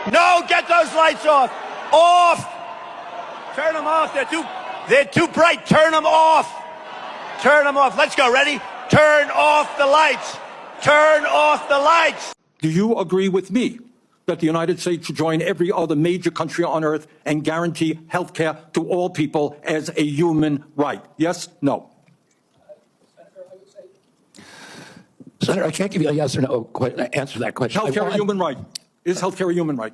No, get those lights off. Off. Turn them off. They're too bright. Turn them off. Turn them off. Let's go. Ready? Turn off the lights. Turn off the lights. Do you agree with me that the United States should join every other major country on earth and guarantee health care to all people as a human right? Yes? No? Senator, I can't give you a yes or no answer to that question. Health care a human right. Is health care a human right?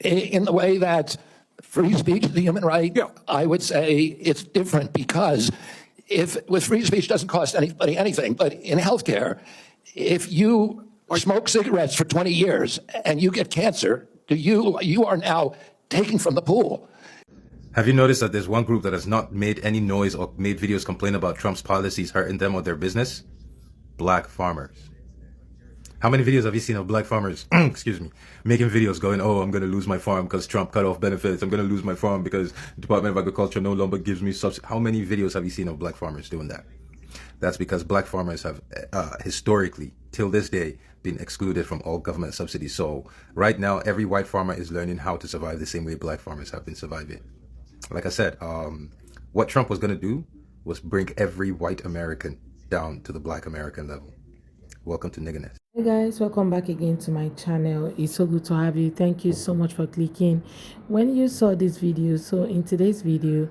In the way that free speech is a human right, Yeah. I would say it's different, because if with free speech doesn't cost anybody anything, but in healthcare, if you smoke cigarettes for 20 years and you get cancer, you are now taking from the pool. Have you noticed that there's one group that has not made any noise or made videos complain about Trump's policies hurting them or their business? Black farmers. How many videos have you seen of black farmers, excuse me, making videos going, oh, I'm going to lose my farm because Trump cut off benefits. I'm going to lose my farm because the Department of Agriculture no longer gives me subsidy. How many videos have you seen of black farmers doing that? That's because black farmers have historically, till this day, been excluded from all government subsidies. So right now, every white farmer is learning how to survive the same way black farmers have been surviving. Like I said, what Trump was going to do was bring every white American down to the black American level. Welcome to Niggerness. Hey guys, welcome back again to my channel. It's so good to have you. Thank you so much for clicking when you saw this video. So in today's video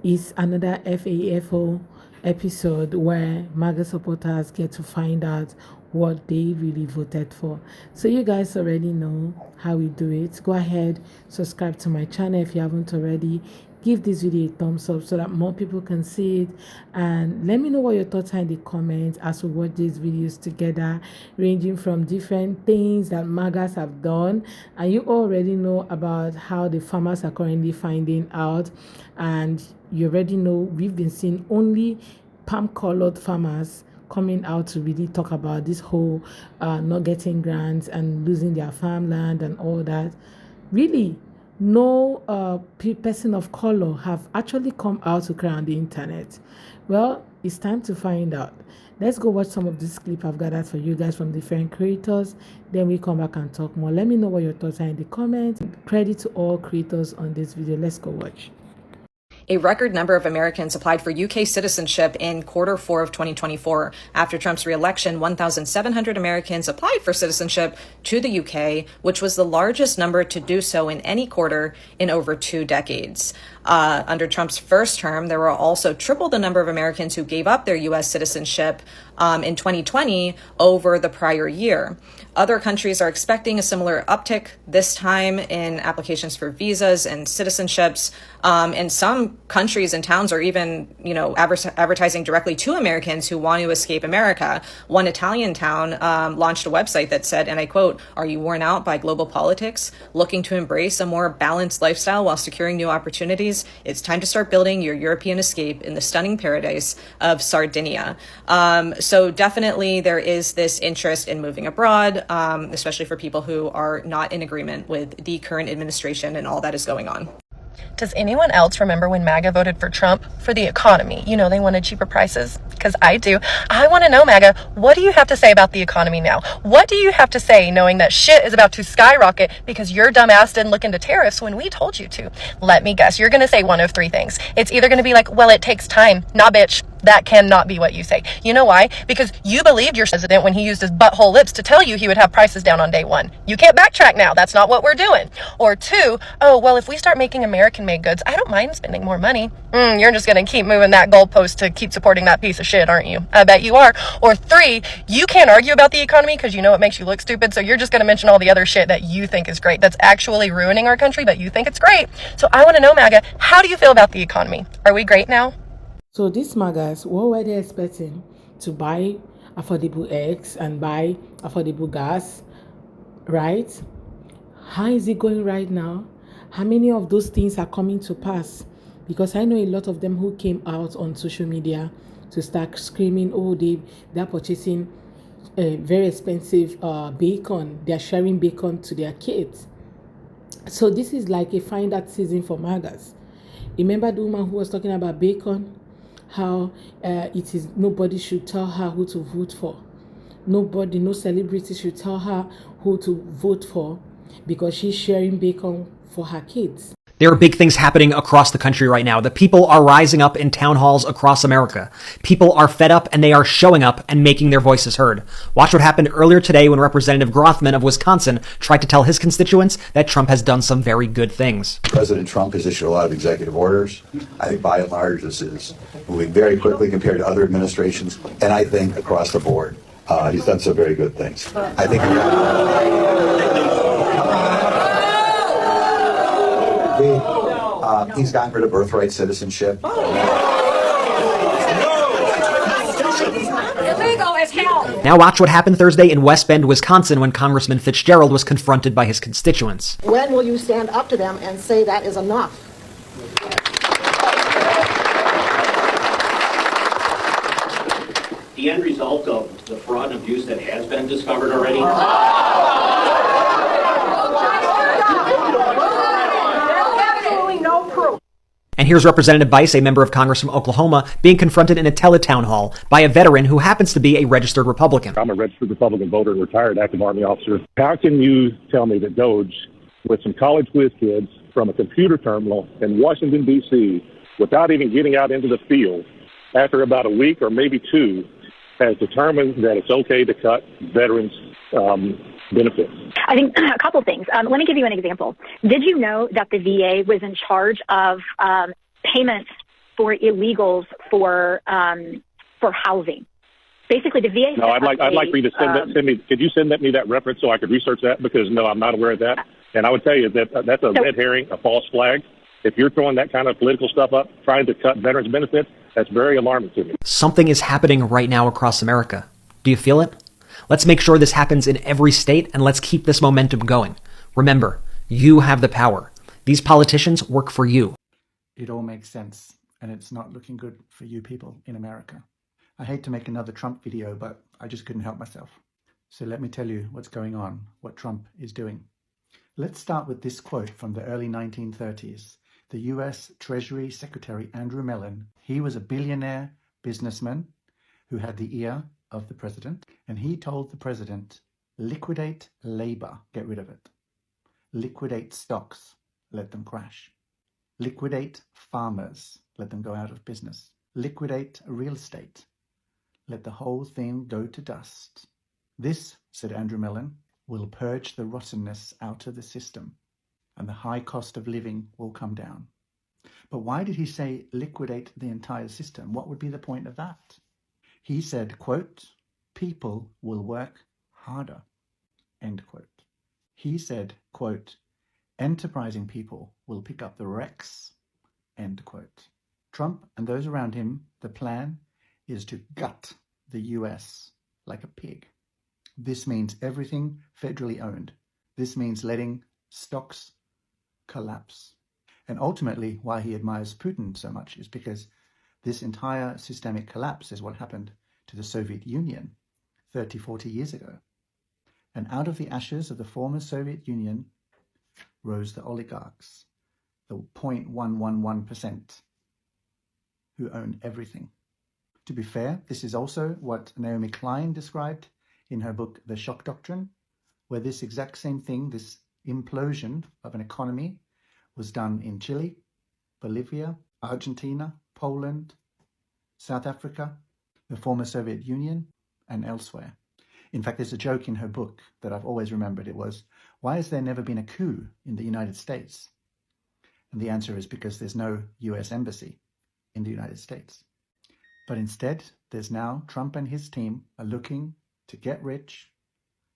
is another FAFO episode where MAGA supporters get to find out what they really voted for. So you guys already know how we do it. Go ahead, subscribe to my channel if you haven't already. Give this video a thumbs up so that more people can see it, and let me know what your thoughts are in the comments as we watch these videos together, ranging from different things that MAGAs have done. And you already know about how the farmers are currently finding out, and you already know we've been seeing only palm colored farmers coming out to really talk about this whole not getting grants and losing their farmland and all that. Really, no person of color have actually come out to cry on the internet. Well, it's time to find out. Let's go watch some of this clip I've gathered for you guys from different creators. Then we come back and talk more. Let me know what your thoughts are in the comments. Credit to all creators on this video. Let's go watch. A record number of Americans applied for UK citizenship in Q4 of 2024. After Trump's re-election, 1,700 Americans applied for citizenship to the UK, which was the largest number to do so in any quarter in over 2 decades. Under Trump's first term, there were also triple the number of Americans who gave up their U.S. citizenship in 2020 over the prior year. Other countries are expecting a similar uptick this time in applications for visas and citizenships. And some countries and towns are even, advertising directly to Americans who want to escape America. One Italian town launched a website that said, and I quote, "Are you worn out by global politics? Looking to embrace a more balanced lifestyle while securing new opportunities? It's time to start building your European escape in the stunning paradise of Sardinia." So definitely there is this interest in moving abroad, especially for people who are not in agreement with the current administration and all that is going on. Does anyone else remember when MAGA voted for Trump for the economy? They wanted cheaper prices. Because I do. I want to know, MAGA, what do you have to say about the economy now? What do you have to say knowing that shit is about to skyrocket because your dumb ass didn't look into tariffs when we told you to? Let me guess. You're going to say one of 3 things. It's either going to be like, well, it takes time. Nah, bitch. That cannot be what you say. You know why? Because you believed your president when he used his butthole lips to tell you he would have prices down on day 1. You can't backtrack now. That's not what we're doing. Or 2, oh, well, if we start making American-made goods, I don't mind spending more money. You're just going to keep moving that goalpost to keep supporting that piece of shit, aren't you? I bet you are. Or 3, you can't argue about the economy because you know it makes you look stupid, so you're just going to mention all the other shit that you think is great that's actually ruining our country, but you think it's great. So I want to know, MAGA, how do you feel about the economy? Are we great now? So these MAGAs, what were they expecting? To buy affordable eggs and buy affordable gas, right? How is it going right now? How many of those things are coming to pass? Because I know a lot of them who came out on social media to start screaming, oh, they're purchasing a very expensive bacon. They're sharing bacon to their kids. So this is like a find out season for MAGAs. Remember the woman who was talking about bacon? How it is nobody should tell her who to vote for. Nobody, no celebrity should tell her who to vote for. because she's sharing bacon for her kids. There are big things happening across the country right now. The people are rising up in town halls across America. People are fed up and they are showing up and making their voices heard. Watch what happened earlier today when Representative Grothman of Wisconsin tried to tell his constituents that Trump has done some very good things. President Trump has issued a lot of executive orders. I think by and large this is moving very quickly compared to other administrations, and I think across the board he's done some very good things. I think he's gotten rid of birthright citizenship. Now watch what happened Thursday in West Bend, Wisconsin, when Congressman Fitzgerald was confronted by his constituents. When will you stand up to them and say that is enough? The end result of the fraud and abuse that has been discovered already. And here's Representative Bice, a member of Congress from Oklahoma, being confronted in a teletown hall by a veteran who happens to be a registered Republican. I'm a registered Republican voter and retired active Army officer. How can you tell me that Doge, with some college whiz kids from a computer terminal in Washington, D.C., without even getting out into the field, after about a week or maybe two, has determined that it's okay to cut veterans' benefits? I think a couple things. Let me give you an example. Did you know that the VA was in charge of payments for illegals for housing? Basically, the VA. No, I'd like for you to send me. Could you send me that reference so I could research that? Because no, I'm not aware of that. And I would tell you that that's a red herring, a false flag. If you're throwing that kind of political stuff up, trying to cut veterans' benefits, that's very alarming to me. Something is happening right now across America. Do you feel it? Let's make sure this happens in every state, and let's keep this momentum going. Remember, you have the power. These politicians work for you. It all makes sense, and it's not looking good for you people in America. I hate to make another Trump video, but I just couldn't help myself. So let me tell you what's going on, what Trump is doing. Let's start with this quote from the early 1930s. The US Treasury Secretary Andrew Mellon, he was a billionaire businessman who had the ear of the president, and he told the president, liquidate labor, get rid of it. Liquidate stocks, let them crash. Liquidate farmers, let them go out of business. Liquidate real estate, let the whole thing go to dust. This, said Andrew Mellon, will purge the rottenness out of the system, and the high cost of living will come down. But why did he say liquidate the entire system? What would be the point of that? He said, quote, people will work harder, end quote. He said, quote, enterprising people will pick up the wrecks, end quote. Trump and those around him, the plan is to gut the US like a pig. This means everything federally owned. This means letting stocks collapse. And ultimately, why he admires Putin so much is because this entire systemic collapse is what happened to the Soviet Union 30, 40 years ago. And out of the ashes of the former Soviet Union rose the oligarchs, the 0.111% who own everything. To be fair, this is also what Naomi Klein described in her book, The Shock Doctrine, where this exact same thing, this implosion of an economy, was done in Chile, Bolivia, Argentina, Poland, South Africa, the former Soviet Union, and elsewhere. In fact, there's a joke in her book that I've always remembered. It was, why has there never been a coup in the United States? And the answer is because there's no US embassy in the United States. But instead, there's now Trump and his team are looking to get rich,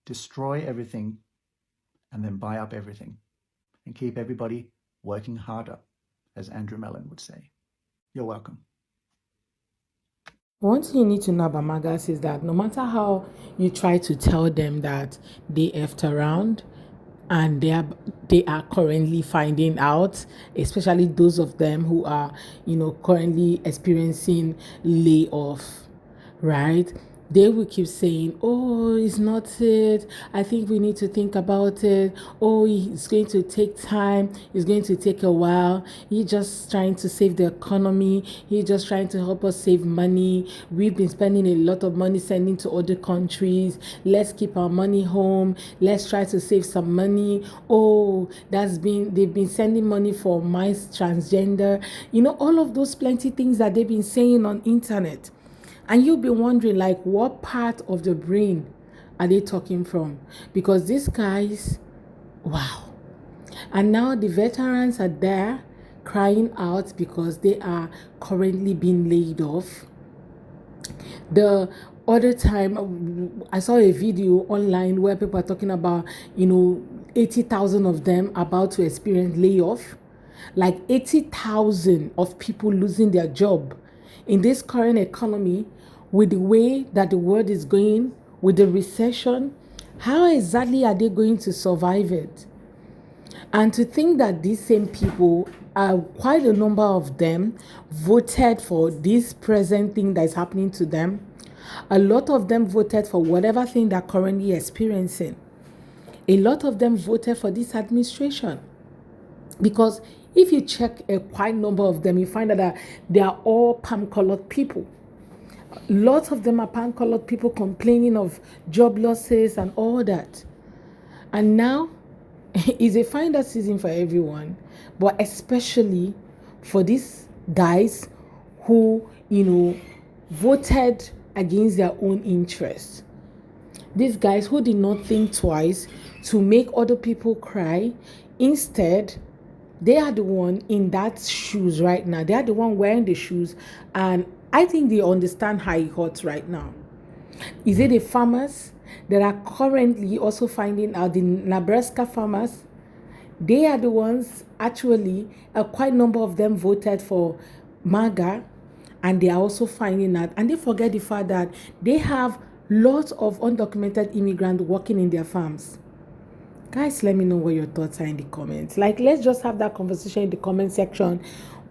destroy everything, and then buy up everything and keep everybody working harder, as Andrew Mellon would say. You're welcome. One thing you need to know about MAGAs is that no matter how you try to tell them that they effed around and they are currently finding out, especially those of them who are, currently experiencing layoff, right? they will keep saying, oh, it's not it. I think we need to think about it. Oh, it's going to take time. It's going to take a while. He's just trying to save the economy. He's just trying to help us save money. We've been spending a lot of money sending to other countries. Let's keep our money home. Let's try to save some money. Oh, they've been sending money for my transgender. You know, all of those plenty things that they've been saying on internet. And you'll be wondering, like, what part of the brain are they talking from? Because these guys, wow. And now the veterans are there crying out because they are currently being laid off. The other time, I saw a video online where people are talking about, 80,000 of them about to experience layoff. Like 80,000 of people losing their job in this current economy, with the way that the world is going, with the recession. How exactly are they going to survive it? And to think that these same people, quite a number of them, voted for this present thing that is happening to them. A lot of them voted for whatever thing they're currently experiencing. A lot of them voted for this administration. Because if you check a quite number of them, you find that they are all palm-colored people. Lots of them are palm-colored people complaining of job losses and all that. And now it's a finder season for everyone, but especially for these guys who, voted against their own interests. These guys who did not think twice to make other people cry. Instead, they are the one in that shoes right now. They are the one wearing the shoes, and I think they understand how it hurts right now. Is it the farmers that are currently also finding out, the Nebraska farmers? They are the ones, actually, quite a number of them voted for MAGA, and they are also finding out, and they forget the fact that they have lots of undocumented immigrants working in their farms. Guys, let me know what your thoughts are in the comments. Like, let's just have that conversation in the comment section.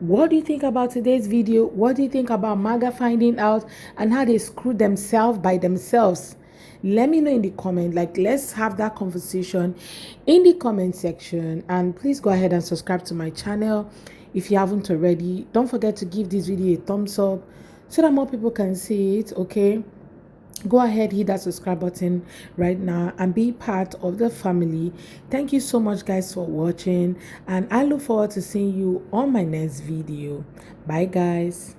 What do you think about today's video? What do you think about MAGA finding out and how they screwed themselves by themselves? Let me know in the comment. Like, let's have that conversation in the comment section. And please go ahead and subscribe to my channel if you haven't already. Don't forget to give this video a thumbs up so that more people can see it, okay? Go ahead, hit that subscribe button right now and be part of the family. Thank you so much, guys, for watching, and I look forward to seeing you on my next video. Bye, guys.